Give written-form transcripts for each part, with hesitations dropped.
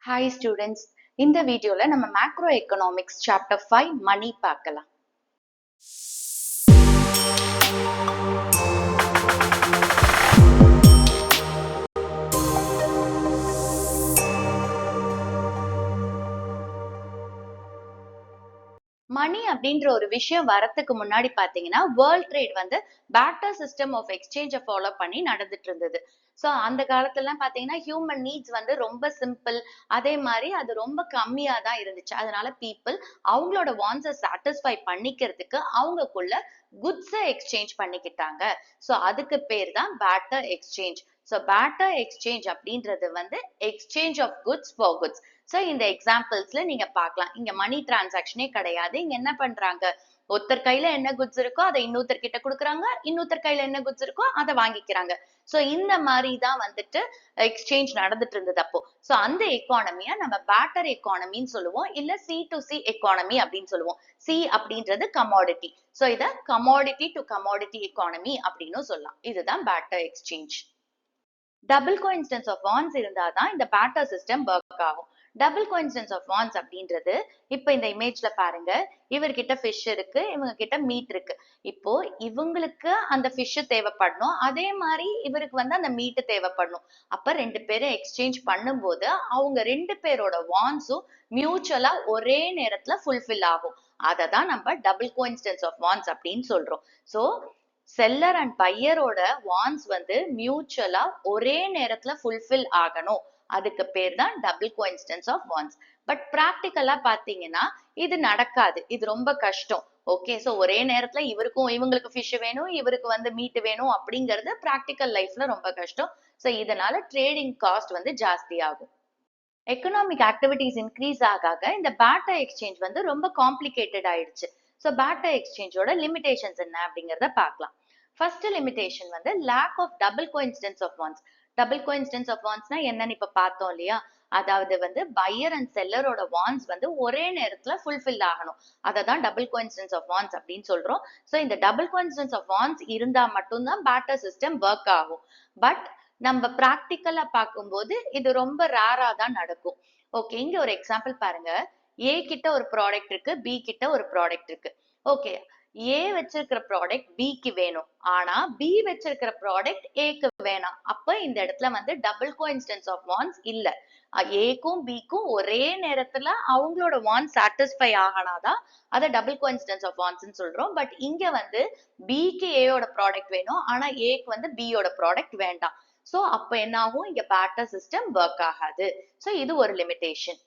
Hi students, இந்த வீடியோல நம்ம மேக்ரோ எக்கனாமிக்ஸ் சாப்டர் 5 மணி பார்க்கலாம். மணி அப்படின்ற ஒரு விஷயம் வரத்துக்கு முன்னாடி பாத்தீங்கன்னா வேர்ல்ட் ட்ரேட் வந்து பேட்டர் சிஸ்டம் ஆஃப் எக்ஸ்சேஞ்சை ஃபாலோ பண்ணி நடந்துட்டு இருந்தது. ஸோ அந்த காலத்துலலாம் பாத்தீங்கன்னா ஹியூமன் நீட்ஸ் வந்து ரொம்ப சிம்பிள், அதே மாதிரி அது ரொம்ப கம்மியா தான் இருந்துச்சு. அதனால பீப்புள் அவங்களோட வாண்ட்ஸை சாட்டிஸ்ஃபை பண்ணிக்கிறதுக்கு அவங்களுக்குள்ள குட்ஸை எக்ஸ்சேஞ்ச் பண்ணிக்கிட்டாங்க. ஸோ அதுக்கு பேர் தான் barter exchange. So barter exchange அப்படின்றது வந்து exchange of goods for goods. So இந்த எக்ஸாம்பிள்ஸ்ல நீங்க பார்க்கலாம். இங்க மணி டிரான்சாக்ஷனே கிடையாது. இங்க என்ன பண்றாங்க, ஒருத்தர் கையில என்ன குட்ஸ் இருக்கோ அதை இன்னொருத்தர் கிட்ட கொடுக்குறாங்க, இன்னொருத்தர் கையில என்ன குட்ஸ் இருக்கோ அதை வாங்கிக்கிறாங்க. சோ இந்த மாதிரி தான் வந்துட்டு எக்ஸ்சேஞ்ச் நடந்துட்டு இருந்தது அப்போ. சோ அந்த எக்கானமியை நம்ம பேட்டர் எக்கானமின்னு சொல்லுவோம், இல்ல சி டு சி எக்கானமி அப்படின்னு சொல்லுவோம். சி அப்படின்றது கமாடிட்டி. சோ இத கமாடிட்டி டு கமாடிட்டி எக்கானமி அப்படின்னு சொல்லலாம். இதுதான் barter exchange. Double coincidence of wants இருந்தாதான் இந்த பேட்டர் சிஸ்டம் ஒர்க் ஆகும். டபுள் கோஇன்சிடென்ஸ் ஆஃப் வாண்ட்ஸ் அப்படின்றது, இப்ப இந்த இமேஜ்ல பாருங்க, இவர்கிட்ட ஃபிஷ் இருக்கு, இவங்க கிட்ட மீட் இருக்கு. இப்போ இவங்களுக்கு அந்த ஃபிஷ் தேவைப்படணும், அதே மாதிரி இவருக்கு வந்து அந்த மீட் தேவைப்படணும். அப்ப ரெண்டு பேரும் எக்ஸ்சேஞ்ச் பண்ணும்போது அவங்க ரெண்டு பேரோட வாண்ட்ஸும் மியூச்சுவலா ஒரே நேரத்துல ஃபுல்ஃபில் ஆகும். அதை தான் நம்ம டபுள் கோஇன்சிடென்ஸ் ஆஃப் வாண்ட்ஸ் அப்படின்னு சொல்றோம். சோ செல்லர் அண்ட் பையரோட வாண்ட்ஸ் வந்து மியூச்சுவலா ஒரே நேரத்துல ஃபுல்ஃபில் ஆகணும். அதுக்கு பேர் தான் double coincidence of wants. But பிராக்டிக்கலா பாத்தீங்கன்னா இது நடக்காது, இது ரொம்ப கஷ்டம். ஓகே, சோ ஒரே நேரத்துல இவருக்கும் இவங்களுக்கு ஃபிஷ் வேணும், இவருக்கு வந்து மீட் வேணும் அப்படிங்கிறது பிராக்டிக்கல் லைஃப்ல ரொம்ப கஷ்டம். சோ இதனால ட்ரேடிங் காஸ்ட் வந்து ஜாஸ்தி ஆகும். எக்கனாமிக் ஆக்டிவிட்டிஸ் இன்க்ரீஸ் ஆக இந்த பேட்டர் எக்ஸ்சேஞ்ச் வந்து ரொம்ப காம்ப்ளிகேட்டட் ஆயிடுச்சு. ஸோ பேட்டர் எக்ஸ்சேஞ்சோட லிமிடேஷன்ஸ் என்ன அப்படிங்கிறத பார்க்கலாம். ஃபர்ஸ்ட் லிமிடேஷன் வந்து lack of double coincidence of wants. Double coincidence of வாண்ட்ஸ்னா என்னன்னு இப்ப பார்த்தோம் இல்லையா? அதாவது வந்து பையர் அண்ட் செல்லரோட வாண்ட்ஸ் வந்து ஒரே நேரத்துல ஃபுல்ஃபில் ஆகணும். அதை தான் டபுள் கோஇன்சிடென்ஸ் ஆஃப் வாண்ட்ஸ் அப்படின்னு சொல்றோம். ஸோ இந்த டபுள் கோஇன்சிடென்ஸ் ஆஃப் வாண்ட்ஸ் இருந்தா மட்டும்தான் பேட்டர் சிஸ்டம் ஒர்க் ஆகும். பட் நம்ம பிராக்டிக்கலா பார்க்கும்போது இது ரொம்ப ரேரா தான் நடக்கும். ஓகே, இங்க ஒரு எக்ஸாம்பிள் பாருங்க. ஏ கிட்ட ஒரு ப்ராடக்ட் இருக்கு, பி கிட்ட ஒரு ப்ராடக்ட் இருக்கு. ஓகே, ஏ வச்சிருக்கிற ப்ராடக்ட் பிக்கு வேணும், ஆனா பி வச்சிருக்கிற ப்ராடக்ட் ஏக்கு வேணாம். அப்ப இந்த இடத்துல வந்து டபுள் கோஇன்சிடென்ஸ் ஆஃப் வாண்ட்ஸ் இல்ல. ஏக்கும் பிக்கும் ஒரே நேரத்துல அவங்களோட வாண்ட் சாட்டிஸ்ஃபை ஆகனாதான் அதை டபுள் கோஇன்சிடென்ஸ் ஆஃப் வாண்ட்ஸ்ன்னு சொல்றோம். பட் இங்க வந்து பிக்கு ஏயோட ப்ராடக்ட் வேணும், ஆனா ஏக்கு வந்து பியோட ப்ராடக்ட் வேண்டாம். சோ அப்ப என்ன ஆகும், இங்க பேட்டர் சிஸ்டம் ஒர்க் ஆகாது. சோ இது ஒரு limitation.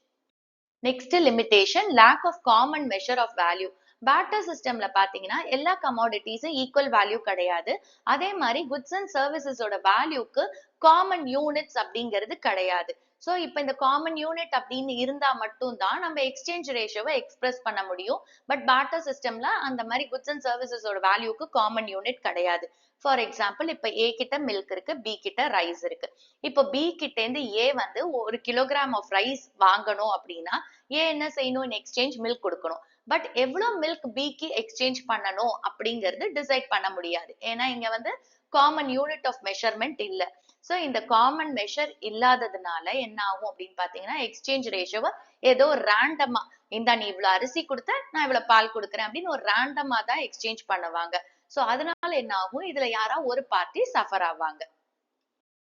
Next limitation lack of common measure of value. Barter சிஸ்டம்ல பாத்தீங்கன்னா எல்லா கமாடிட்டிஸும் ஈக்குவல் வேல்யூ கிடையாது. அதே மாதிரி குட்ஸ் அண்ட் சர்வீசஸோட வேல்யூக்கு காமன் யூனிட்ஸ் அப்படிங்கிறது கிடையாது. சோ இப்ப இந்த காமன் யூனிட் அப்படின்னு இருந்தா மட்டும்தான் நம்ம எக்ஸ்சேஞ்ச் ரேஷியோவை எக்ஸ்பிரஸ் பண்ண முடியும். பட் பேட்டர் சிஸ்டம்ல அந்த மாதிரி குட்ஸ் அண்ட் சர்வீசஸோட வேல்யூக்கு காமன் யூனிட் கிடையாது. ஃபார் எக்ஸாம்பிள், இப்ப ஏ கிட்ட மில்க் இருக்கு, பி கிட்ட ரைஸ் இருக்கு. இப்போ பி கிட்ட இருந்து ஏ வந்து 1 கிலோகிராம் ஆஃப் ரைஸ் வாங்கணும் அப்படின்னா ஏ என்ன செய்யணும், இன் எக்ஸ்சேஞ்ச் மில்க் கொடுக்கணும். பட் எவ்வளவு மில்க் பிக்கு எக்ஸ்சேஞ்ச் பண்ணணும் அப்படிங்கிறது டிசைட் பண்ண முடியாது. ஏன்னா இங்க வந்து காமன் யூனிட் ஆஃப் மெஷர்மெண்ட் இல்ல. சோ இந்த காமன் மெஷர் இல்லாததுனால என்ன ஆகும் அப்படின்னு பாத்தீங்கன்னா எக்ஸ்சேஞ்ச் ரேஷியோவை ஏதோ ரேண்டமா, இந்த நீ இவ்வளவு அரிசி கொடுத்த, நான் இவ்வளவு பால் கொடுக்குறேன் அப்படின்னு ஒரு ரேண்டமா தான் எக்ஸ்சேஞ்ச் பண்ணுவாங்க. சோ அதனால என்ன ஆகும், இதுல யாரா ஒரு பார்ட்டி சஃபர் ஆவாங்க.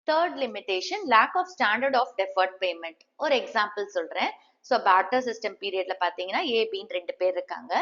Third limitation lack of standard of deferred payment. ஒரு எக்ஸாம்பிள் சொல்றேன். ஸோ பேட்டர் சிஸ்டம் பீரியட்ல பாத்தீங்கன்னா ஏ பின்னு ரெண்டு பேர் இருக்காங்க.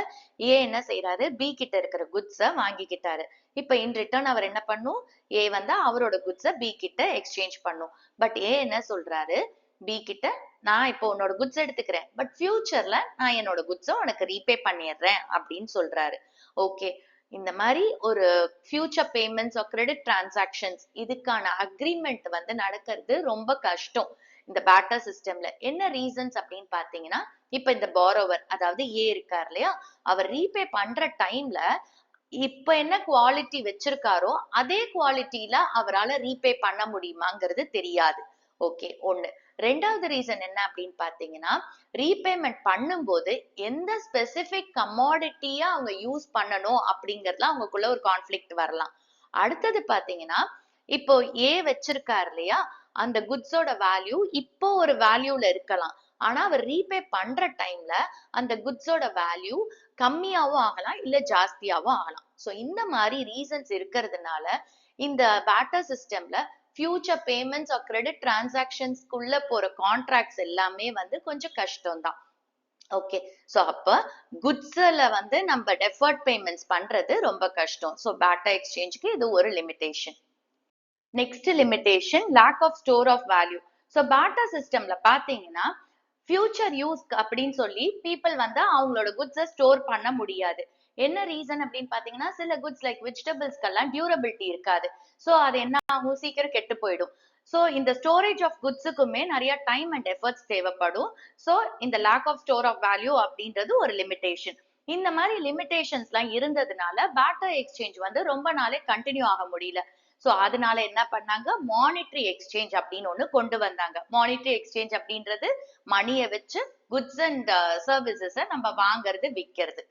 ஏ என்ன செய்யறாரு, பி கிட்ட இருக்கிற குட்ஸை வாங்கிக்கிட்டாரு. இப்ப இன் ரிட்டர்ன் அவர் என்ன பண்ணும், ஏ வந்து அவரோட குட்ஸை பி கிட்ட எக்ஸ்சேஞ்ச் பண்ணும். பட் ஏ என்ன சொல்றாரு, பி கிட்ட நான் இப்போ உன்னோட குட்ஸ் எடுத்துக்கிறேன், பட் ஃபியூச்சர்ல நான் என்னோட குட்ஸை உனக்கு ரீபே பண்ணிடுறேன் அப்படின்னு சொல்றாரு. ஓகே, இந்த மாதிரி ஒரு future payments or credit transactions இதுக்கான அக்ரிமெண்ட் வந்து நடக்கிறது ரொம்ப கஷ்டம் இந்த பேட்டர் சிஸ்டம்ல. என்ன ரீசன்ஸ் அப்படின்னு பாத்தீங்கன்னா, இப்ப இந்த பாரோவர் அதாவது ஏ இருக்கார் இல்லையா, அவர் ரீபே பண்ற டைம்ல இப்ப என்ன குவாலிட்டி வச்சிருக்காரோ அதே குவாலிட்டியில அவரால் ரீபே பண்ண முடியுமாங்கிறது தெரியாது. ஓகே, ஒண்ணு. ரெண்டாவது ரீசன் என்ன அப்படின்னு பாத்தீங்கன்னா, ரீபேமெண்ட் பண்ணும்போது எந்த ஸ்பெசிபிக் கமாடிட்டியா அவங்க யூஸ் பண்ணணும் அப்படிங்கறதுல அவங்களுக்குள்ள ஒரு கான்ஃபிளிக்ட் வரலாம். அடுத்தது பாத்தீங்கன்னா, இப்போ ஏ வச்சிருக்காரு இல்லையா, அந்த குட்ஸோட வேல்யூ இப்போ ஒரு வேல்யூல இருக்கலாம். ஆனா அவர் ரீபே பண்ற டைம்ல அந்த குட்ஸோட வேல்யூ கம்மியாவும் ஆகலாம், இல்ல ஜாஸ்தியாவும் ஆகலாம். சோ இந்த மாதிரி ரீசன்ஸ் இருக்கிறதுனால இந்த பேட்டர் சிஸ்டம்ல ஃபியூச்சர் பேமெண்ட்ஸ் ஆர் கிரெடிட் டிரான்சாக்ஷன்ஸ்க்குள்ள போற கான்ட்ராக்ட்ஸ் எல்லாமே வந்து கொஞ்சம் கஷ்டம் தான். ஓகே. சோ அப்ப குட்ஸ்ல வந்து நம்ம டெஃபர்ட் பேமெண்ட்ஸ் பண்றது ரொம்ப கஷ்டம். சோ பேட்டர் எக்ஸ்சேஞ்ச்க்கு இது ஒரு limitation. Next limitation lack of store of value. So barter சிஸ்டம்ல பாத்தீங்கன்னா ஃபியூச்சர் யூஸ் அப்படின்னு சொல்லி பீப்புள் வந்து அவங்களோட குட்ஸை ஸ்டோர் பண்ண முடியாது. என்ன ரீசன் அப்படின்னு பாத்தீங்கன்னா சில குட்ஸ் லைக் வெஜிடபிள்ஸ்க்கெல்லாம் டியூரபிலிட்டி இருக்காது. ஸோ அது என்ன ஆகும், சீக்கிரம் கெட்டு போயிடும். ஸோ இந்த ஸ்டோரேஜ் ஆஃப் குட்ஸுக்குமே நிறைய டைம் அண்ட் எஃபர்ட்ஸ் தேவைப்படும். ஸோ இந்த lack of store of value அப்படின்றது ஒரு லிமிடேஷன். இந்த மாதிரி லிமிடேஷன்ஸ் எல்லாம் இருந்ததுனால பேட்டர் எக்ஸ்சேஞ்ச் வந்து ரொம்ப நாளே கண்டினியூ ஆக முடியல. சோ அதனால என்ன பண்ணாங்க, மானிட்டரி எக்ஸ்சேஞ்ச் அப்படின்னு ஒண்ணு கொண்டு வந்தாங்க. மானிட்டரி எக்ஸ்சேஞ்ச் அப்படின்றது மணியை வச்சு குட்ஸ் அண்ட் சர்வீசஸ் நம்ம வாங்குறது விற்கிறது.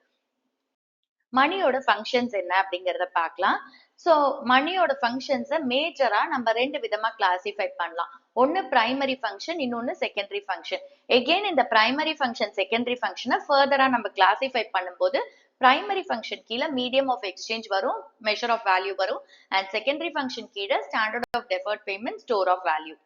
மணியோட ஃபங்க்ஷன்ஸ் என்ன அப்படிங்கறத பார்க்கலாம். சோ மணியோட ஃபங்க்ஷன்ஸை மேஜரா நம்ம ரெண்டு விதமா கிளாசிஃபை பண்ணலாம். ஒன்னு பிரைமரி ஃபங்க்ஷன், இன்னொன்னு செகண்டரி ஃபங்க்ஷன். எகெயின் இந்த பிரைமரி ஃபங்க்ஷன் செகண்டரி ஃபங்க்ஷனை ஃபர்தரா நம்ம கிளாசிஃபை பண்ணும்போது பிரைமரி ஃபங்க்ஷன் கீழே மீடியம் ஆஃப் எக்ஸ்சேஞ்ச் வரும், மெஷர் ஆஃப் வேல்யூ வரும். அண்ட் செகண்டரி ஃபங்க்ஷன் கீழே standard of deferred payment, store of value.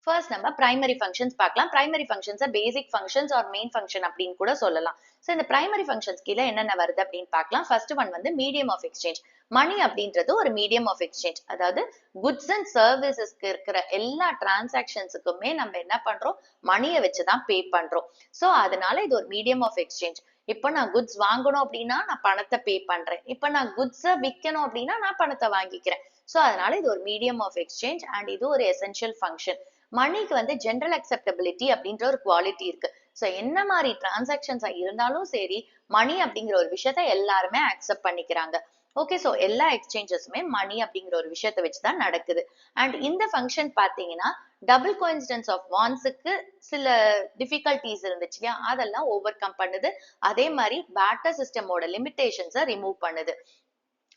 First நம்ம பிரைமரி ஃபங்க்ஷன்ஸ் பார்க்கலாம். Primary functions basic functions or main function அப்படின்னு கூட சொல்லலாம். சோ இந்த பிரைமரி ஃபங்க்ஷன்ஸ் கீழே என்னென்ன வருது அப்படின்னு பார்க்கலாம். ஃபர்ஸ்ட் ஒன் வந்து மீடியம் ஆஃப் எக்ஸ்சேஞ்ச். மணி அப்படின்றது ஒரு மீடியம் ஆஃப் எக்ஸ்சேஞ்ச். அதாவது குட்ஸ் அண்ட் சர்வீசஸ்க்கு இருக்கிற எல்லா டிரான்சாக்ஷன்ஸுக்குமே நம்ம என்ன பண்றோம், மணியை வச்சுதான் பே பண்றோம். சோ அதனால இது ஒரு மீடியம் ஆஃப் எக்ஸ்சேஞ்ச். இப்ப நான் குட்ஸ் வாங்கணும் அப்படின்னா நான் பணத்தை பே பண்றேன். இப்ப நான் குட்ஸை விற்கணும் அப்படின்னா நான் பணத்தை வாங்கிக்கிறேன். சோ அதனால இது ஒரு மீடியம் ஆஃப் எக்ஸ்சேஞ்ச் அண்ட் இது ஒரு எசென்ஷியல் ஃபங்க்ஷன். மணிக்கு வந்து ஜெனரல் அக்செப்டபிலிட்டி அப்படின்ற ஒரு குவாலிட்டி இருக்கு. சோ என்ன மாதிரி டிரான்சாக்ஷன்ஸா இருந்தாலும் சரி, மணி அப்படிங்கிற ஒரு விஷயத்த எல்லாருமே அக்செப்ட் பண்ணிக்கிறாங்க. ஓகே. சோ எல்லா எக்ஸ்சேஞ்சஸுமே மணி அப்படிங்கிற ஒரு விஷயத்தை வச்சுதான் நடக்குது. அண்ட் இந்த ஃபங்க்ஷன் பாத்தீங்கன்னா டபுள் கோஇன்சிடென்ஸ் ஆஃப் வான்ஸுக்கு சில டிஃபிகல்டிஸ் இருந்துச்சு இல்லையா, அதெல்லாம் ஓவர் கம் பண்ணுது. அதே மாதிரி பேட்டர் சிஸ்டமோட லிமிடேஷன்ஸை ரிமூவ் பண்ணுது.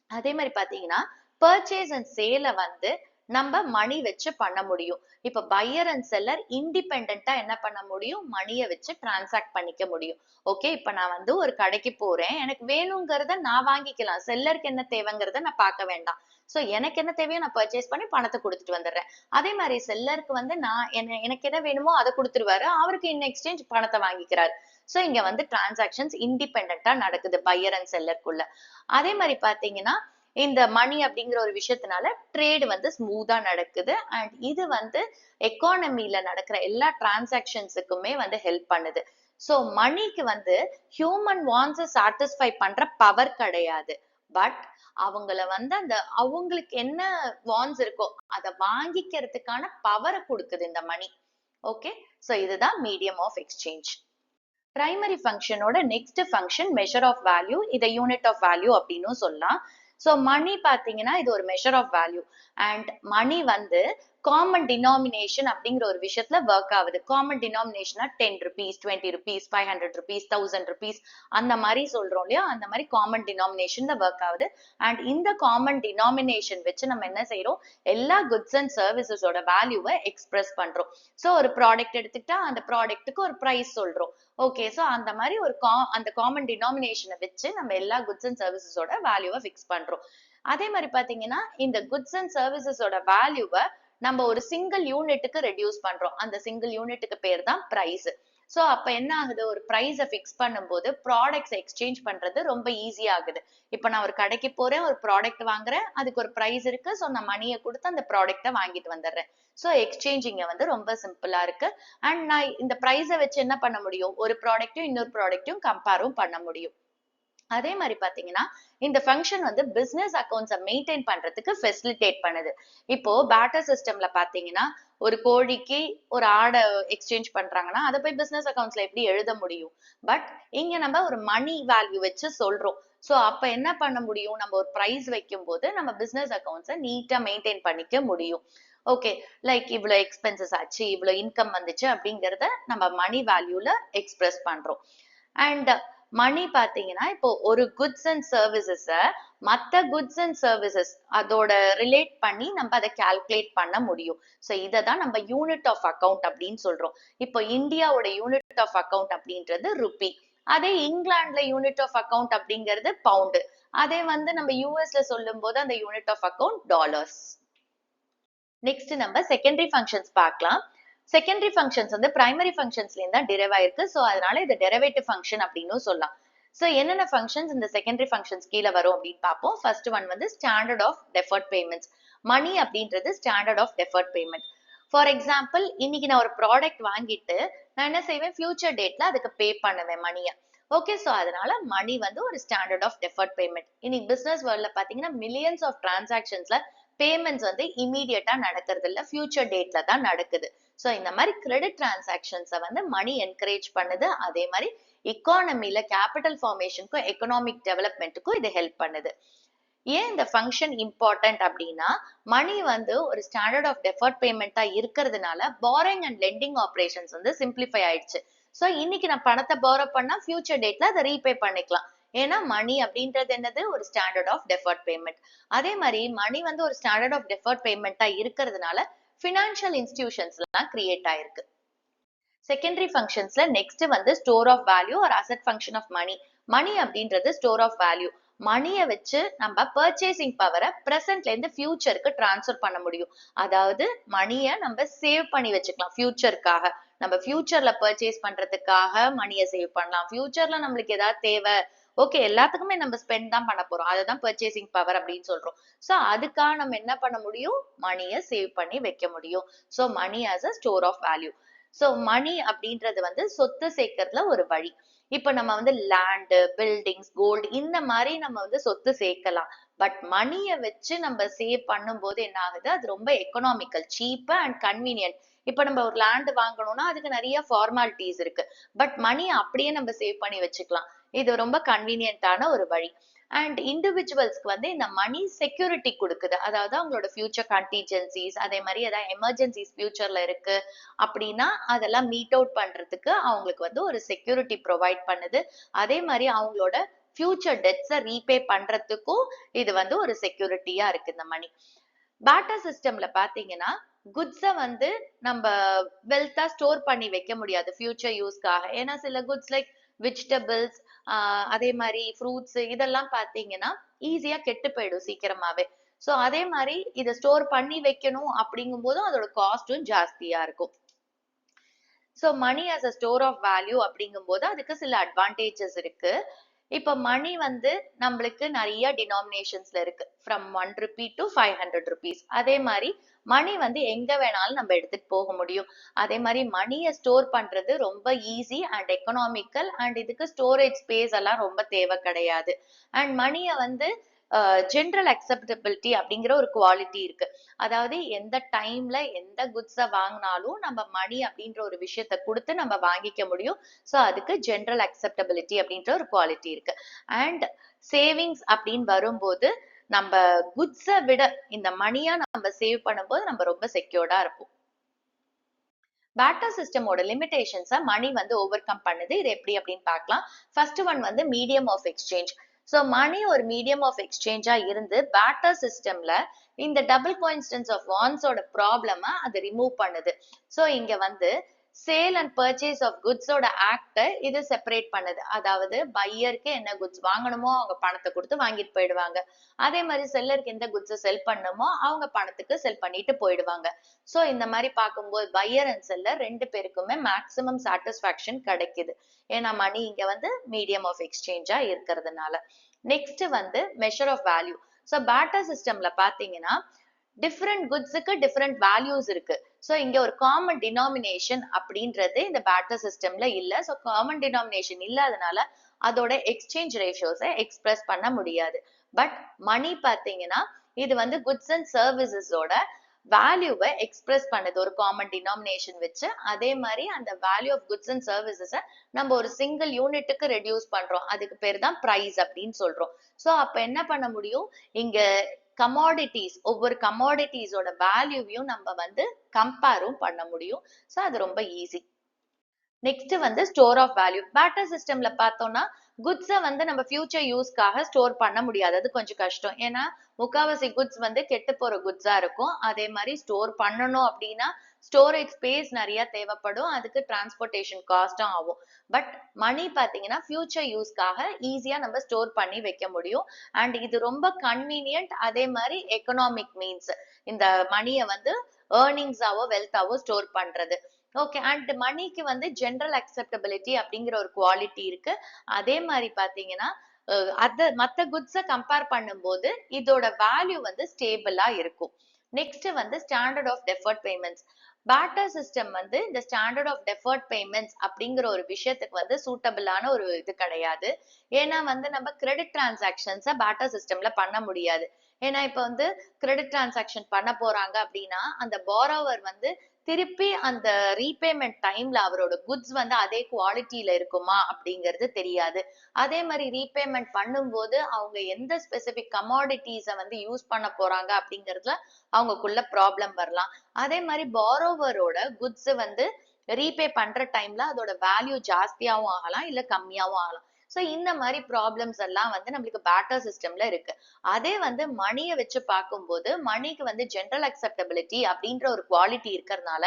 அதே மாதிரி பாத்தீங்கன்னா பர்ச்சேஸ் அண்ட் சேல வந்து நம்ம மணி வச்சு பண்ண முடியும். இப்ப பையர் அண்ட் செல்லர் இண்டிபெண்டா என்ன பண்ண முடியும், மணியை வச்சு டிரான்சாக்ட் பண்ணிக்க முடியும். ஓகே. இப்ப நான் வந்து ஒரு கடைக்கு போறேன், எனக்கு வேணுங்கிறத நான் வாங்கிக்கலாம், செல்லருக்கு என்ன தேவைங்கிறத நான் பார்க்க வேண்டாம். சோ எனக்கு என்ன தேவையோ நான் பர்ச்சேஸ் பண்ணி பணத்தை கொடுத்துட்டு வந்துடுறேன். அதே மாதிரி செல்லருக்கு வந்து நான் எனக்கு என்ன வேணுமோ அதை கொடுத்துருவாரு, அவருக்கு இன் எக்ஸ்சேஞ்ச் பணத்தை வாங்கிக்கிறாரு. சோ இங்க வந்து டிரான்சாக்ஷன்ஸ் இண்டிபெண்டா நடக்குது பையர் அண்ட் செல்லருக்குள்ள. அதே மாதிரி பாத்தீங்கன்னா இந்த மணி அப்படிங்கிற ஒரு விஷயத்தினால ட்ரேட் வந்து ஸ்மூத்தா நடக்குது. அண்ட் இது வந்து எக்கானமில நடக்கிற எல்லா டிரான்சாக்ஷன்ஸுக்குமே வந்து ஹெல்ப் பண்ணுது. சோ மணிக்கு வந்து ஹியூமன் வாண்ட்ஸை சாட்டிஸ்ஃபை பண்ற பவர் கிடையாது. பட் அவங்கள வந்து அந்த அவங்களுக்கு என்ன வாண்ட்ஸ் இருக்கோ அதை வாங்கிக்கிறதுக்கான பவரை கொடுக்குது இந்த மணி. ஓகே. சோ இதுதான் மீடியம் ஆஃப் எக்ஸ்சேஞ்ச். பிரைமரி ஃபங்க்ஷனோட next function measure of value. இதை யூனிட் ஆஃப் வேல்யூ அப்படின்னு சொல்லலாம். சோ மணி பாத்தீங்கன்னா இது ஒரு measure of value. And money வந்து காமன் டினாமினேஷன் அப்படிங்கிற ஒரு விஷயத்துல ஒர்க் ஆகுது. காமன் டினாமினேஷனா 10 rupees, 20 rupees, 500 rupees, 1000 rupees அந்த மாதிரி சொல்றோம் இல்லையா, அந்த மாதிரி காமன் டினாமினேஷன்ல ஒர்க் ஆகுது. அண்ட் இந்த காமன் டினாமினேஷன் வச்சு நம்ம என்ன செய்யறோம், எல்லா குட்ஸ் அண்ட் சர்வீசஸோட வேல்யூவை எக்ஸ்பிரஸ் பண்றோம். சோ ஒரு ப்ராடக்ட் எடுத்துக்கிட்டா அந்த ப்ராடக்ட்டுக்கு ஒரு பிரைஸ் சொல்றோம். ஓகே. சோ அந்த மாதிரி ஒரு அந்த காமன் டினாமினேஷனை வச்சு நம்ம எல்லா குட்ஸ் அண்ட் சர்வீசஸோட வேல்யூவை ஃபிக்ஸ் பண்றோம். அதே மாதிரி பாத்தீங்கன்னா இந்த குட்ஸ் அண்ட் சர்வீசஸோட வேல்யூவை நம்ம ஒரு சிங்கிள் யூனிட்டுக்கு ரெடியூஸ் பண்றோம். அந்த சிங்கிள் யூனிட்டுக்கு பேர் தான் பிரைஸ். சோ அப்ப என்ன ஆகுது, ஒரு பிரைஸை ஃபிக்ஸ் பண்ணும்போது ப்ராடக்ட்ஸ் எக்ஸ்சேஞ்ச் பண்றது ரொம்ப ஈஸி ஆகுது. இப்ப நான் ஒரு கடைக்கு போறேன், ஒரு ப்ராடக்ட் வாங்குறேன், அதுக்கு ஒரு பிரைஸ் இருக்கு. சோ நான் மணியை கொடுத்து அந்த ப்ராடக்ட்டை வாங்கிட்டு வந்துடுறேன். சோ எக்ஸ்சேஞ்சிங்க வந்து ரொம்ப சிம்பிளா இருக்கு. அண்ட் நான் இந்த பிரைஸை வச்சு என்ன பண்ண முடியும், ஒரு ப்ராடக்ட்டையும் இன்னொரு ப்ராடக்ட்டையும் கம்பேரும் பண்ண முடியும். அதே மாதிரி பாத்தீங்கன்னா இந்த ஃபங்க்ஷன் வந்து பிசினஸ் அக்கௌண்ட்ஸை மெயின்டைன் பண்றதுக்கு ஃபெசிலிட்டேட் பண்ணுது. இப்போ பேட்டர் சிஸ்டம்ல பாத்தீங்கன்னா ஒரு கோழிக்கு ஒரு ஆடை எக்ஸ்சேஞ்ச் பண்றாங்கன்னா அதை போய் பிசினஸ் அக்கௌண்ட்ஸ்ல எப்படி எழுத முடியும். பட் இங்க நம்ம ஒரு மணி வேல்யூ வச்சு சொல்றோம். சோ அப்ப என்ன பண்ண முடியும், நம்ம ஒரு பிரைஸ் வைக்கும் போது நம்ம பிசினஸ் அக்கௌண்ட்ஸை நீட்டா மெயின்டைன் பண்ணிக்க முடியும். ஓகே. லைக் இவ்வளவு எக்ஸ்பென்சஸ் ஆச்சு, இவ்வளவு இன்கம் வந்துச்சு அப்படிங்கறத நம்ம மணி வேல்யூல எக்ஸ்பிரஸ் பண்றோம். அண்ட் மணி பாத்தீங்கன்னா இப்போ ஒரு குட்ஸ் அண்ட் சர்வீசஸ் மத்த குட்ஸ் அண்ட் சர்வீசஸ் அதோட ரிலேட் பண்ணி நம்ம அதை கால்குலேட் பண்ண முடியும். ஸோ இதை தான் நம்ம யூனிட் ஆஃப் அக்கவுண்ட் அப்படின்னு சொல்றோம். இப்போ இந்தியாவோட யூனிட் ஆஃப் அக்கவுண்ட் அப்படின்றது ருபி. அதே இங்கிலாந்துல யூனிட் ஆஃப் அக்கவுண்ட் அப்படிங்கிறது பவுண்டு. அதே வந்து நம்ம யூஎஸ்ல சொல்லும் போது அந்த unit of account dollars. Next நம்ம செகண்டரி ஃபங்க்ஷன்ஸ் பார்க்கலாம். செகண்டரி ஃபங்க்ஷன்ஸ் வந்து பிரைமரி ஃபங்க்ஷன்ஸ்ல இருந்து தான் டிரைவ் ஆயிருக்கு. ஸோ அதனால இது டெரிவேட்டிவ் ஃபங்க்ஷன் அப்படின்னு சொல்லலாம். ஸோ என்னென்ன ஃபங்க்ஷன்ஸ் இந்த செகண்டரி ஃபங்க்ஷன்ஸ் கீழே வரும் அப்படின்னு பார்ப்போம். ஃபர்ஸ்ட் ஒன் வந்து standard of deferred payments. Money அப்படின்றது standard of deferred payment. For example, இன்னைக்கு நான் ஒரு ப்ராடக்ட் வாங்கிட்டு நான் என்ன செய்வேன், ஃபியூச்சர் டேட்ல அதுக்கு பே பண்ணுவேன் மணியை. ஓகே, ஸோ அதனால மணி வந்து ஒரு ஸ்டாண்டர்ட் ஆஃப் டெஃபர்ட் பேமெண்ட். இன்னைக்கு பிசினஸ் வேர்ல்ட்ல பாத்தீங்கன்னா மில்லியன்ஸ் ஆஃப் டிரான்சாக்ஷன்ஸ்ல பேமெண்ட்ஸ் வந்து இமீடியட்டா நடக்கிறது இல்ல, ஃபியூச்சர் டேட்ல தான் நடக்குது. ஸோ இந்த மாதிரி கிரெடிட் டிரான்சாக்ஷன்ஸை வந்து மணி என்கரேஜ் பண்ணுது. அதே மாதிரி எக்கானமில கேபிட்டல் ஃபார்மேஷனுக்கும் எக்கனாமிக் டெவலப்மெண்ட்டுக்கும் இது ஹெல்ப் பண்ணுது. ஏன் இந்த ஃபங்க்ஷன் இம்பார்ட்டன்ட் அப்படின்னா, மணி வந்து ஒரு ஸ்டாண்டர்ட் ஆஃப் டெஃபர்ட் பேமெண்டா இருக்கிறதுனால பாரோயிங் அண்ட் லெண்டிங் ஆப்ரேஷன்ஸ் வந்து சிம்பிளிஃபை ஆயிடுச்சு. ஸோ இன்னைக்கு நான் பணத்தை பாரோ பண்ணா ஃபியூச்சர் டேட்ல அதை ரீபே பண்ணிக்கலாம். ஏன்னா மணி அப்படின்றது என்னது, ஒரு ஸ்டாண்டர்ட் ஆஃப் டெஃபர்ட் பேமெண்ட். அதே மாதிரி மணி வந்து ஒரு ஸ்டாண்டர்ட் ஆஃப் டெஃபர்ட் பேமெண்டா இருக்கிறதுனால ஃபினான்ஷியல் இன்ஸ்டிடியூஷன்ஸ் எல்லாம் கிரியேட் ஆயிருக்கு. செகண்டரி ஃபங்க்ஷன்ஸ்ல நெக்ஸ்ட் வந்து ஸ்டோர் ஆஃப் வேல்யூ ஒரு அசெட் ஃபங்க்ஷன் ஆஃப் மணி. மணி அப்படின்றது ஸ்டோர் ஆஃப் வேல்யூ. மணியை வச்சு நம்ம பர்ச்சேசிங் பவரை பிரசன்ட்ல இருந்து ஃபியூச்சருக்கு டிரான்ஸ்ஃபர் பண்ண முடியும். அதாவது மணியை நம்ம சேவ் பண்ணி வச்சுக்கலாம் ஃபியூச்சருக்காக. நம்ம ஃபியூச்சர்ல பர்ச்சேஸ் பண்றதுக்காக மணியை சேவ் பண்ணலாம். ஃபியூச்சர்ல நம்மளுக்கு ஏதாவது தேவை, ஓகே, எல்லாத்துக்குமே நம்ம ஸ்பெண்ட் தான் பண்ண போறோம், அதுதான் பர்ச்சேசிங் பவர் அப்படின்னு சொல்றோம். சோ அதுக்காக நம்ம என்ன பண்ண முடியும், மணியை சேவ் பண்ணி வைக்க முடியும். So money as a store of value. So money அப்படின்றது வந்து சொத்து சேர்க்கறதுல ஒரு வழி. இப்ப நம்ம வந்து லேண்டு, பில்டிங்ஸ், கோல்டு இந்த மாதிரி நம்ம வந்து சொத்து சேர்க்கலாம். பட் மணியை வச்சு நம்ம சேவ் பண்ணும் போது என்ன ஆகுது, அது ரொம்ப எக்கனாமிக்கல், சீப்பா அண்ட் கன்வீனியன்ட். இப்ப நம்ம ஒரு லேண்ட் வாங்கணும்னா அதுக்கு நிறைய ஃபார்மாலிட்டிஸ் இருக்கு. பட் மணியை அப்படியே நம்ம சேவ் பண்ணி வச்சுக்கலாம். இது ரொம்ப கன்வீனியன்டான ஒரு வழி. அண்ட் இண்டிவிஜுவல்ஸ்க்கு வந்து இந்த மணி செக்யூரிட்டி கொடுக்குது. அதாவது அவங்களோட ஃபியூச்சர் கண்டிஜென்சிஸ், அதே மாதிரி ஏதாவது எமர்ஜென்சிஸ் ஃபியூச்சர்ல இருக்கு அப்படின்னா அதெல்லாம் மீட் அவுட் பண்றதுக்கு அவங்களுக்கு வந்து ஒரு செக்யூரிட்டி ப்ரொவைட் பண்ணுது. அதே மாதிரி அவங்களோட ஃபியூச்சர் டெட்ஸை ரீபே பண்றதுக்கும் இது வந்து ஒரு செக்யூரிட்டியா இருக்கு இந்த மணி. பேட்டர் சிஸ்டம்ல பாத்தீங்கன்னா குட்ஸை வந்து நம்ம வெல்த்தா ஸ்டோர் பண்ணி வைக்க முடியாது ஃபியூச்சர் யூஸ்க்காக. ஏன்னா சில குட்ஸ் லைக் வெஜிடபிள்ஸ், அதே மாதிரி ஃப்ரூட்ஸ் இதெல்லாம் பாத்தீங்கன்னா ஈஸியா கெட்டு போயிடும் சீக்கிரமாவே. சோ அதே மாதிரி இதை ஸ்டோர் பண்ணி வைக்கணும் அப்படிங்கும் போதும் அதோட காஸ்டும் ஜாஸ்தியா இருக்கும். So money as a store of value அப்படிங்கும் போது அதுக்கு சில அட்வான்டேஜஸ் இருக்கு. இப்ப மணி வந்து நம்மளுக்கு நிறைய டினாமினேஷன்ஸ்ல இருக்கு, ஃப்ரம் 1 rupee to 500 rupees. அதே மாதிரி மணி வந்து எங்க வேணாலும் நம்ம எடுத்துட்டு போக முடியும். அதே மாதிரி மணியை ஸ்டோர் பண்றது ரொம்ப ஈஸி அண்ட் எக்கனாமிக்கல். அண்ட் இதுக்கு ஸ்டோரேஜ் ஸ்பேஸ் எல்லாம் ரொம்ப தேவை கிடையாது. அண்ட் மணியை வந்து ஜென்ரல் அக்செப்டபிலிட்டி அப்படிங்கிற ஒரு குவாலிட்டி இருக்கு. அதாவது எந்த டைம்ல எந்த குட்ஸை வாங்கினாலும் நம்ம மணி அப்படின்ற ஒரு விஷயத்த கொடுத்து நம்ம வாங்கிக்க முடியும். ஸோ அதுக்கு ஜென்ரல் அக்செப்டபிலிட்டி அப்படின்ற ஒரு குவாலிட்டி இருக்கு. அண்ட் சேவிங்ஸ் அப்படின்னு வரும்போது நம்ம குட்ஸை விட இந்த மணியா நம்ம சேவ் பண்ணும்போது நம்ம ரொம்ப செக்யூர்டா இருப்போம். பேட்டர் சிஸ்டமோட லிமிடேஷன்ஸை மணி வந்து ஓவர் கம் பண்ணுது. இது எப்படி அப்படின்னு பார்க்கலாம். ஃபர்ஸ்ட் ஒன் வந்து மீடியம் ஆஃப் எக்ஸ்சேஞ்ச். ஸோ மணி ஒரு மீடியம் ஆஃப் எக்ஸ்சேஞ்சா இருந்து பேட்டர் சிஸ்டம்ல இந்த டபுள் கோஇன்சிடென்ஸ் ஆஃப் வான்ஸோட ப்ராப்ளமை அது ரிமூவ் பண்ணுது. ஸோ இங்க வந்து சேல் அண்ட் பர்ச்சேஸ் ஆஃப் குட்ஸோட ஆக்டை இது செப்பரேட் பண்ணுது. அதாவது பையருக்கு என்ன குட்ஸ் வாங்கணுமோ அவங்க பணத்தை கொடுத்து வாங்கிட்டு போயிடுவாங்க. அதே மாதிரி செல்லருக்கு எந்த குட்ஸை செல் பண்ணணுமோ அவங்க பணத்துக்கு செல் பண்ணிட்டு போயிடுவாங்க. சோ இந்த மாதிரி பார்க்கும்போது பையர் அண்ட் செல்லர் ரெண்டு பேருக்குமே மேக்சிமம் சாட்டிஸ்பாக்சன் கிடைக்குது. ஏன்னா மணி இங்க வந்து மீடியம் ஆஃப் எக்ஸ்சேஞ்சா இருக்கிறதுனால. நெக்ஸ்ட் வந்து measure of value. So barter சிஸ்டம்ல பாத்தீங்கன்னா டிஃப்ரெண்ட் குட்ஸுக்கு டிஃப்ரெண்ட் வேல்யூஸ் இருக்கு. ஸோ இங்க ஒரு காமன் டினாமினேஷன் அப்படின்றது இந்த பேட்டர் சிஸ்டம்ல இல்ல. ஸோ காமன் டினாமினேஷன் இல்லாதனால அதோட எக்ஸ்சேஞ்ச் ரேஷியோஸை எக்ஸ்பிரஸ் பண்ண முடியாது. பட் மணி பாத்தீங்கன்னா இது வந்து குட்ஸ் அண்ட் சர்வீசஸோட வேல்யூவை எக்ஸ்பிரஸ் பண்ணுது ஒரு காமன் டினாமினேஷன் வச்சு. அதே மாதிரி அந்த வேல்யூ ஆஃப் குட்ஸ் அண்ட் சர்வீசஸை நம்ம ஒரு சிங்கிள் யூனிட்டுக்கு ரெடியூஸ் பண்றோம். அதுக்கு பேர் தான் பிரைஸ் அப்படின்னு சொல்றோம். ஸோ அப்ப என்ன பண்ண முடியும், இங்க கமாடிட்டிஸ், ஒவ்வொரு கமாடிட்டிஸோட வேல்யூவையும் நம்ம வந்து கம்பேரும் பண்ண முடியும். ஸோ அது ரொம்ப ஈஸி. நெக்ஸ்ட் வந்து ஸ்டோர் ஆஃப் வேல்யூ. பேட்டர் சிஸ்டம்ல பார்த்தோம்னா குட்ஸை வந்து நம்ம ஃபியூச்சர் யூஸ்க்காக ஸ்டோர் பண்ண முடியாது. அது கொஞ்சம் கஷ்டம். ஏன்னா முக்காவாசி குட்ஸ் வந்து கெட்டு போற குட்ஸா இருக்கும். அதே மாதிரி ஸ்டோர் பண்ணணும் அப்படின்னா ஸ்டோரேஜ் ஸ்பேஸ் நிறைய தேவைப்படும். அதுக்கு டிரான்ஸ்போர்ட்டேஷன் காஸ்டும் ஆகும். பட் மணி பாத்தீங்கன்னா ஃபியூச்சர் யூஸ்க்காக ஈஸியா நம்ம ஸ்டோர் பண்ணி வைக்க முடியும். அண்ட் இது ரொம்ப கன்வீனியன்ட். அதே மாதிரி எக்கனாமிக் மீன்ஸ் இந்த மணியை வந்து ஏர்னிங்ஸாவோ வெல்த்தாவோ ஸ்டோர் பண்றது. ஓகே. அண்ட் மணிக்கு வந்து ஜெனரல் அக்செப்டபிலிட்டி அப்படிங்கிற ஒரு குவாலிட்டி இருக்கு. அதே மாதிரி பாத்தீங்கன்னா மத்த குட்ஸை கம்பேர் பண்ணும்போது இதோட வேல்யூ வந்து ஸ்டேபிளா இருக்கும். நெக்ஸ்ட் வந்து standard of deferred payments. Barter system வந்து இந்த ஸ்டாண்டர்ட் ஆஃப் டெஃபர்ட் பேமெண்ட்ஸ் அப்படிங்கிற ஒரு விஷயத்துக்கு வந்து சூட்டபிளான ஒரு இது கிடையாது. ஏன்னா வந்து நம்ம கிரெடிட் டிரான்சாக்ஷன்ஸை பேட்டர் சிஸ்டம்ல பண்ண முடியாது. ஏன்னா இப்ப வந்து கிரெடிட் டிரான்சாக்ஷன் பண்ண போறாங்க அப்படின்னா அந்த பாரோவர் வந்து திருப்பி அந்த ரீபேமெண்ட் டைம்ல அவரோட குட்ஸ் வந்து அதே குவாலிட்டியில இருக்குமா அப்படிங்கிறது தெரியாது. அதே மாதிரி ரீபேமெண்ட் பண்ணும்போது அவங்க எந்த ஸ்பெசிபிக் கமாடிட்டிஸை வந்து யூஸ் பண்ண போறாங்க அப்படிங்கிறதுல அவங்களுக்குள்ள ப்ராப்ளம் வரலாம். அதே மாதிரி பாரோவரோட குட்ஸ் வந்து ரீபே பண்ற டைம்ல அதோட வேல்யூ ஜாஸ்தியாவும் ஆகலாம் இல்ல கம்மியாவும் ஆகலாம். சோ இந்த மாதிரி ப்ராப்ளம்ஸ் எல்லாம் வந்து நம்மளுக்கு பேட்டர் சிஸ்டம்ல இருக்கு. அதே வந்து மணியை வச்சு பார்க்கும்போது மணிக்கு வந்து ஜெனரல் அக்செப்டபிலிட்டி அப்படின்ற ஒரு குவாலிட்டி இருக்கிறதுனால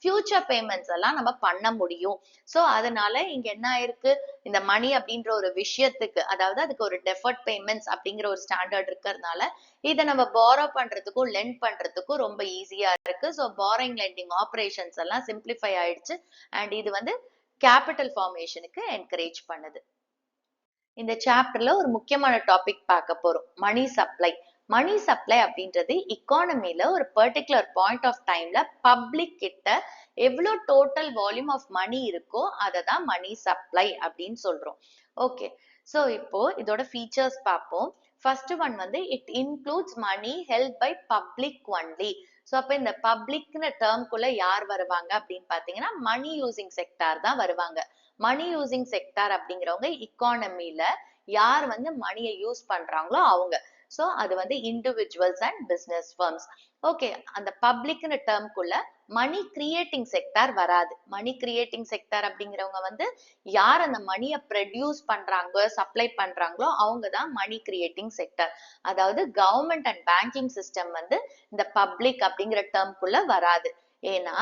ஃபியூச்சர் பேமெண்ட்ஸ் எல்லாம் நம்ம பண்ண முடியும். சோ அதனால இங்க என்ன ஆயிருக்கு, இந்த மணி அப்படின்ற ஒரு விஷயத்துக்கு அதாவது அதுக்கு ஒரு டெஃபர்ட் பேமெண்ட்ஸ் அப்படிங்கிற ஒரு ஸ்டாண்டர்ட் இருக்கிறதுனால இதை நம்ம பாரோ பண்றதுக்கும் லெண்ட் பண்றதுக்கும் ரொம்ப ஈஸியா இருக்கு. ஸோ பாரோயிங் லெண்டிங் ஆப்ரேஷன்ஸ் எல்லாம் சிம்பிளிஃபை ஆயிடுச்சு. அண்ட் இது வந்து கேபிட்டல் ஃபார்மேஷனுக்கு என்கரேஜ் பண்ணுது. இந்த சாப்டர்ல ஒரு முக்கியமான டாபிக் பார்க்க போறோம், மணி சப்ளை. மணி சப்ளை அப்படின்றது இக்கானமில ஒரு பர்டிகுலர் பாயிண்ட் ஆஃப் டைம்ல பப்ளிக் கிட்ட எவ்வளவு டோட்டல் வால்யூம் ஆஃப் மணி இருக்கோ அதை தான் மணி சப்ளை அப்படின்னு சொல்றோம். ஓகே. சோ இப்போ இதோட ஃபீச்சர்ஸ் பார்ப்போம். ஃபர்ஸ்ட் ஒன் வந்து it includes money held by public only. So அப்ப இந்த பப்ளிக்னு டேர்ம்குள்ள யார் வருவாங்க அப்படின்னு பாத்தீங்கன்னா மணி யூசிங் செக்டார் தான் வருவாங்க. மணி யூசிங் செக்டார் அப்படிங்கிறவங்க இக்கானமில யார் வந்து மணியை யூஸ் பண்றாங்களோ அவங்க. சோ அது வந்து individuals and business firms. Okay. அந்த பப்ளிக்னு டேர்ம்குள்ள மணி கிரியேட்டிங் செக்டார் வராது. மணி கிரியேட்டிங் செக்டார் அப்படிங்கிறவங்க வந்து யார் அந்த மணியை ப்ரொடியூஸ் பண்றாங்க சப்ளை பண்றாங்களோ அவங்க தான் மணி கிரியேட்டிங் செக்டார். அதாவது கவர்மெண்ட் அண்ட் பேங்கிங் சிஸ்டம் வந்து இந்த பப்ளிக் அப்படிங்கிற டேர்ம்குள்ள வராது. ஏன்னா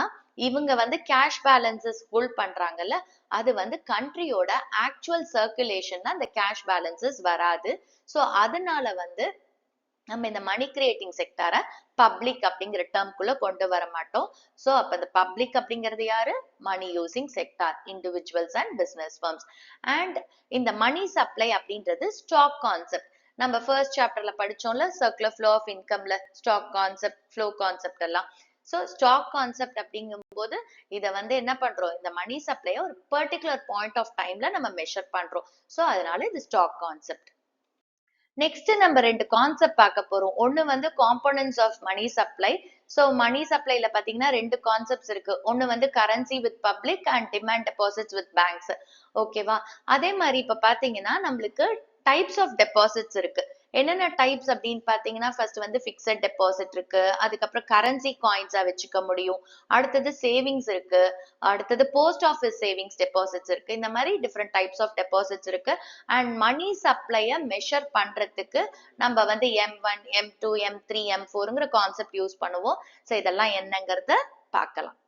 இவங்க வந்து கேஷ் பேலன்சஸ் ஹோல்ட் பண்றாங்கல்ல, அது வந்து கண்ட்ரியோட ஆக்சுவல் சர்க்குலேஷன் தான் இந்த கேஷ் பேலன்சஸ் வராது. சோ அதனால வந்து நம்ம இந்த மணி கிரியேட்டிங் செக்டாரை பப்ளிக் அப்படிங்கிற டேர்ம்குள்ள கொண்டு வர மாட்டோம். சோ அப்ப இந்த பப்ளிக் அப்படிங்கிறது யாரு, money using sector, individuals and business firms. And இந்த மணி சப்ளை அப்படின்றது ஸ்டாக் கான்செப்ட். நம்ம ஃபர்ஸ்ட் சாப்டர்ல படிச்சோம்ல, சர்க்குலர் ஃப்ளோ ஆஃப் இன்கம்ல ஸ்டாக் கான்செப்ட், ஃப்ளோ கான்செப்ட் எல்லாம். சோ ஸ்டாக் கான்செப்ட் அப்படிங்கும் போது இதை வந்து என்ன பண்றோம், இந்த மணி சப்ளைய ஒரு பர்டிகுலர் பாயிண்ட் ஆஃப் டைம்ல நம்ம மெஷர் பண்றோம். சோ அதனால இது ஸ்டாக் கான்செப்ட். நெக்ஸ்ட் நம்ம ரெண்டு கான்செப்ட் பார்க்க போறோம். ஒன்னு வந்து components of money supply. So money சப்ளைல பாத்தீங்கன்னா ரெண்டு கான்செப்ட்ஸ் இருக்கு. ஒன்னு வந்து currency with public and demand deposits with banks. ஓகேவா. அதே மாதிரி இப்ப பாத்தீங்கன்னா நம்மளுக்கு டைப்ஸ் ஆஃப் டெபாசிட்ஸ் இருக்கு. என்னென்ன டைப்ஸ் அப்படின்னு பாத்தீங்கன்னா ஃபர்ஸ்ட் வந்து பிக்ஸட் டெபாசிட் இருக்கு, அதுக்கப்புறம் கரன்சி காயின்ஸா வச்சுக்க முடியும், அடுத்தது சேவிங்ஸ் இருக்கு, அடுத்தது போஸ்ட் ஆஃபீஸ் சேவிங்ஸ் டெபாசிட்ஸ் இருக்கு. இந்த மாதிரி டிஃப்ரெண்ட் டைப்ஸ் ஆஃப் டெபாசிட்ஸ் இருக்கு. அண்ட் மணி சப்ளைய மெஷர் பண்றதுக்கு நம்ம வந்து M1, M2, M3, M4ங்கிற கான்செப்ட் யூஸ் பண்ணுவோம். சோ இதெல்லாம் என்னங்கறத பார்க்கலாம்.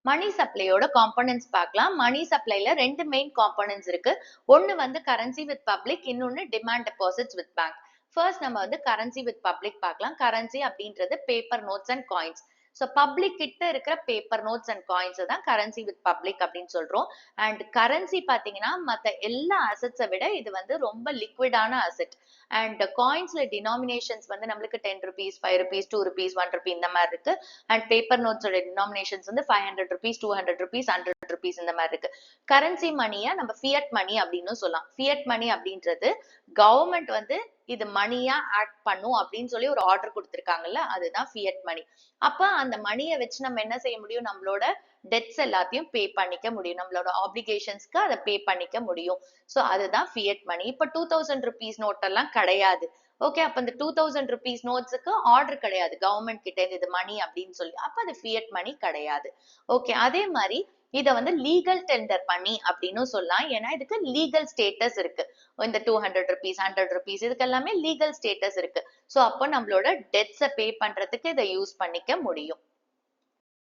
மணி சப்ளையோட காம்போனன்ட்ஸ் பார்க்கலாம். மணி சப்ளைல ரெண்டு மெயின் காம்போனன்ட்ஸ் இருக்கு. ஒன்னு வந்து கரன்சி வித் பப்ளிக், இன்னொன்னு demand deposits with bank. First நம்ம வந்து கரன்சி வித் பப்ளிக் பார்க்கலாம். கரன்சி அப்படின்றது paper notes and coins. So public கிட்ட இருக்கிற பேப்பர் நோட்ஸ் அண்ட் காயின்ஸ் தான் கரன்சி வித் பப்ளிக் அப்படின்னு சொல்றோம். அண்ட் கரன்சி பாத்தீங்கன்னா மத்த எல்லா அசெட்ஸை விட இது வந்து ரொம்ப லிக்விடான அசெட். அண்ட் காயின்ஸ்ல டினாமினேஷன்ஸ் வந்து நம்மளுக்கு 10 rupees, 5 rupees, 2 rupees, 1 rupee இந்த மாதிரி இருக்கு. அண்ட் பேப்பர் நோட்ஸோட டினாமினேஷன்ஸ் வந்து 500 rupees, 200 rupees, 100 rupees இந்த மாதிரி இருக்கு. கரன்சி மணியை நம்ம ஃபியட் மணி அப்படின்னு சொல்லலாம். ஃபியட் மணி அப்படின்றது கவர்மெண்ட் வந்து இது மணியா ஆக்ட் பண்ணும் அப்படின்னு சொல்லி ஒரு ஆர்டர் கொடுத்திருக்காங்கல்ல, அதுதான் ஃபியட் மணி. அப்ப அந்த மணியை வச்சு நம்ம என்ன செய்ய முடியும், நம்மளோட டெட்ஸ் எல்லாத்தையும் பே பண்ணிக்க முடியும், நம்மளோட ஆப்ளிகேஷன்ஸ்க்கு அதை பே பண்ணிக்க முடியும். சோ அதுதான் ஃபியட் மணி. இப்ப 2000 rupees நோட் எல்லாம் கிடையாது. ஓகே. அப்ப இந்த 2000 rupees நோட்ஸுக்கு ஆர்டர் கிடையாது கவர்மெண்ட் கிட்ட இருந்து இது மணி அப்படின்னு சொல்லி, அப்ப அது ஃபியட் மணி கிடையாது. ஓகே. அதே மாதிரி இத வந்து லீகல் டெண்டர் மணி அப்படின்னு சொல்லலாம். ஏன்னா இதுக்கு லீகல் ஸ்டேட்டஸ் இருக்கு. இந்த 200 rupees 100 rupees இதுக்கு எல்லாமே லீகல் ஸ்டேட்டஸ் இருக்கு. சோ அப்போ நம்மளோட டெட்ஸ பே பண்றதுக்கு இதை யூஸ் பண்ணிக்க முடியும்.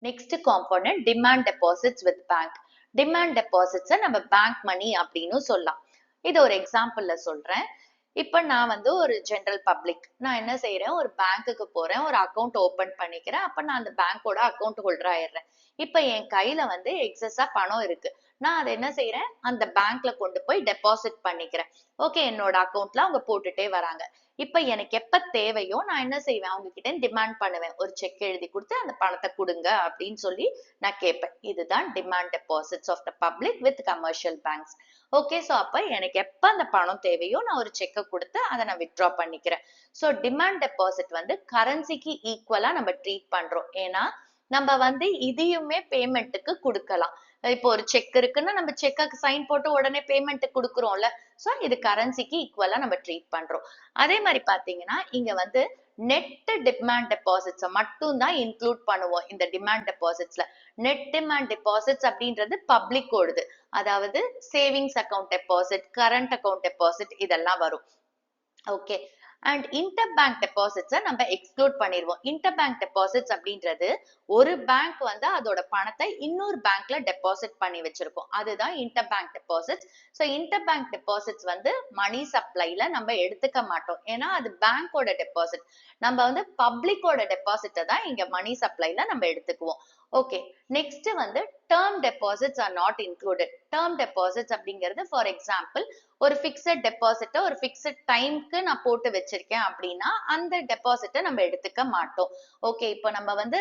Next component demand deposits with bank. Demand டெபாசிட்ஸை நம்ம பேங்க் மணி அப்படின்னு சொல்லலாம். இது ஒரு எக்ஸாம்பிள்ல சொல்றேன். இப்ப நான் வந்து ஒரு ஜெனரல் பப்ளிக், நான் என்ன செய்யறேன், ஒரு பேங்க்குக்கு போறேன், ஒரு அக்கௌண்ட் ஓபன் பண்ணிக்கிறேன். அப்ப நான் அந்த பேங்கோட அக்கௌண்ட் ஹோல்டர் ஆயிடுறேன். இப்ப என் கையில வந்து எக்ஸஸா பணம் இருக்கு. நான் அதை என்ன செய்யறேன், அந்த பேங்க்ல கொண்டு போய் டெபாசிட் பண்ணிக்கிறேன். ஓகே, என்னோட அக்கௌண்ட்ல அவங்க போட்டுட்டே வராங்க. இப்ப எனக்கு எப்ப தேவையோ நான் என்ன செய்வேன், அவங்க கிட்ட டிமாண்ட் பண்ணுவேன். ஒரு செக் எழுதி கொடுத்து அந்த பணத்தை கொடுங்க அப்படின்னு சொல்லி நான் கேட்பேன். இதுதான் demand deposits of the public with commercial banks. Okay, so அப்ப எனக்கு எப்ப அந்த பணம் தேவையோ நான் ஒரு செக்கை கொடுத்து அதை நான் வித்ட்ரா பண்ணிக்கிறேன். சோ டிமாண்ட் டெபாசிட் வந்து கரன்சிக்கு ஈக்குவலா நம்ம ட்ரீட் பண்றோம். ஏன்னா நம்ம வந்து இதையுமே பேமெண்ட்டுக்கு கொடுக்கலாம். இப்போ ஒரு செக் இருக்குன்னா நம்ம செக்கு சைன் போட்டு உடனே பேமெண்ட் கொடுக்குறோம்ல. சோ இது கரன்சிக்கு ஈக்குவலா நம்ம ட்ரீட் பண்றோம். அதே மாதிரி பாத்தீங்கன்னா இங்க வந்து நெட் டிமாண்ட் டெபாசிட்ஸ் மட்டும் தான் இன்க்ளூட் பண்ணுவோம் இந்த டிமாண்ட் டெபாசிட்ஸ்ல. நெட் டிமாண்ட் டெபாசிட்ஸ் அப்படின்றது பப்ளிக் ஓடுது. அதாவது savings account deposit, current account deposit இதெல்லாம் வரும். ஓகே, அண்ட் இன்டர் பேங்க் டெபாசிட்ஸை நம்ம எக்ஸ்க்ளூட் பண்ணிடுவோம். இன்டர் பேங்க் டெபாசிட்ஸ் அப்படின்றது ஒரு பேங்க் வந்து அதோட பணத்தை இன்னொரு பேங்க்ல டெபாசிட் பண்ணி வச்சிருக்கோம். அதுதான் inter bank deposits. So inter bank deposits வந்து மணி சப்ளைல நம்ம எடுத்துக்க மாட்டோம். ஏன்னா அது பேங்கோட டெபாசிட். நம்ம வந்து பப்ளிக்கோட டெபாசிட்டை தான் இங்க மணி சப்ளைல நம்ம எடுத்துக்குவோம். ஓகே, நெக்ஸ்ட் வந்து term deposits are not included. Term deposits அப்படிங்கிறது ஃபார் எக்ஸாம்பிள் ஒரு பிக்சட் டெபாசிட்டை ஒரு பிக்சட் டைம்க்கு நான் போட்டு வச்சிருக்கேன் அப்படின்னா அந்த டெபாசிட்டை நம்ம எடுத்துக்க மாட்டோம். ஓகே, இப்போ நம்ம வந்து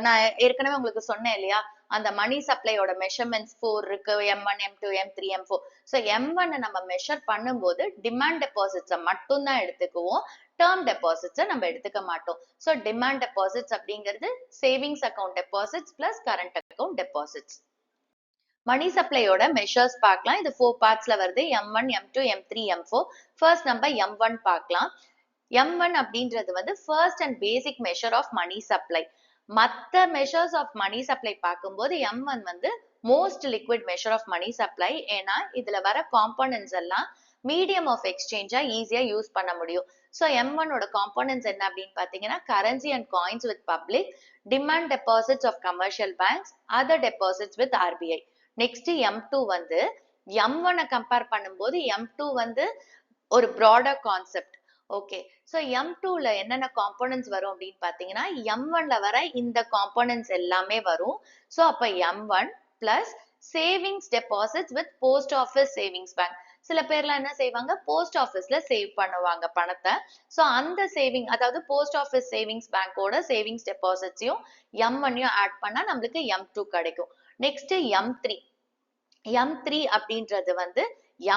நான் ஏற்கனவே உங்களுக்கு சொன்னேன் இல்லையா, அந்த மணி சப்ளையோட மெஷர்மெண்ட்ஸ் 4 இருக்கு, M1 M2 M3 M4. So M1 நம்ம மெஷர் பண்ணும்போது டிமாண்ட் டெபாசிட்ஸை மட்டும் தான் எடுத்துக்குவோம். டேர்ம் டெபாசிட்ஸை நம்ம எடுத்துக்க மாட்டோம். ஸோ டிமாண்ட் டெபாசிட்ஸ் அப்படிங்கிறது savings account deposits plus current account deposits. Money சப்ளையோட மெஷர்ஸ் பார்க்கலாம். இது 4 பார்ட்ஸ்ல வருது. M1 M2 M3 M4. First நம்ம M1 பார்க்கலாம். M1 அப்படின்றது வந்து first and basic measure of money supply. மத்த மெஷர்ஸ் ஆஃப் மணி சப்ளை பார்க்கும்போது M1 வந்து most liquid measure of money supply. ஏன்னா இதுல வர காம்போனன்ட்ஸ் எல்லாம் மீடியம் ஆஃப் எக்ஸ்சேஞ்சா ஈஸியா யூஸ் பண்ண முடியும். ஸோ M1 ஓட காம்போனன்ட்ஸ் என்ன அப்படின்னு பாத்தீங்கன்னா currency and coins with public, demand deposits of commercial banks, other deposits with RBI. Next M2 வந்து M1 கம்பேர் பண்ணும்போது M2 வந்து ஒரு ப்ராடர் கான்செப்ட். ஓகே, ஸோ M2ல என்னென்ன காம்போனன்ட்ஸ் வரும் அப்படின்னு பாத்தீங்கன்னா M1ல வர இந்த காம்போனன்ட்ஸ் எல்லாமே வரும். ஸோ அப்ப M1 plus savings deposits with post office savings bank. சில பேர்லாம் என்ன செய்வாங்க, போஸ்ட் ஆஃபீஸ்ல சேவ் பண்ணுவாங்க பணத்தை. ஸோ அந்த சேவிங், அதாவது போஸ்ட் ஆஃபீஸ் சேவிங்ஸ் பேங்கோட சேவிங்ஸ் டெபாசிட்ஸையும் M1யும் ஆட் பண்ணா நம்மளுக்கு M2 கிடைக்கும். நெக்ஸ்ட் M3 அப்படின்றது வந்து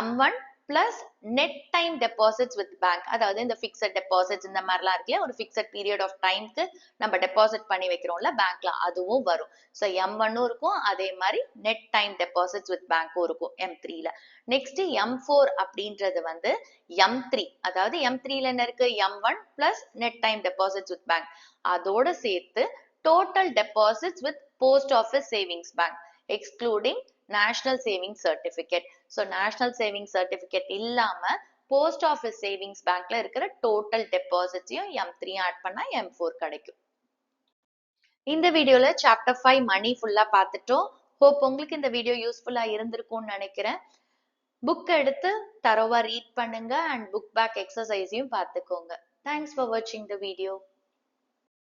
M1 plus net time deposits with bank. அதாவது இந்த பிக்சட் டெபாசிட்ஸ் இந்த மாதிரிலாம் இருக்குல்ல, ஒரு பிக்சட் பீரியட் ஆஃப் டைம்க்கு நம்ம டெபாசிட் பண்ணி வைக்கிறோம்ல பேங்க்ல, அதுவும் வரும். ஸோ M1ம் இருக்கும், அதே மாதிரி நெட் டைம் டெபாசிட்ஸ் வித் பேங்க்கும் இருக்கும் M3ல. நெக்ஸ்ட் M4 அப்படின்றது வந்து M3, அதாவது M3ல என்ன இருக்கு, M1 plus net time deposits with bank, அதோட சேர்த்து total deposits with post office savings bank excluding national saving certificate. So national saving certificate இல்லாம போஸ்ட் ஆஃபீஸ் சேவிங்ஸ் பேங்க்ல இருக்கிற டோட்டல் டெபாசிட்ஸையும் M3 ஆட் பண்ணா M4 கிடைக்கும். இந்த வீடியோல சாப்டர் 5 மணி ஃபுல்லா பார்த்துட்டோம். ஹோப் உங்களுக்கு இந்த வீடியோ யூஸ்ஃபுல்லா இருந்திருக்கும்னு நினைக்கிறேன். புக் எடுத்து தரோவா ரீட் பண்ணுங்க அண்ட் புக் பேக் எக்ஸசைஸையும் பார்த்துக்கோங்க. தேங்க்ஸ் ஃபார் வாட்சிங் த வீடியோ.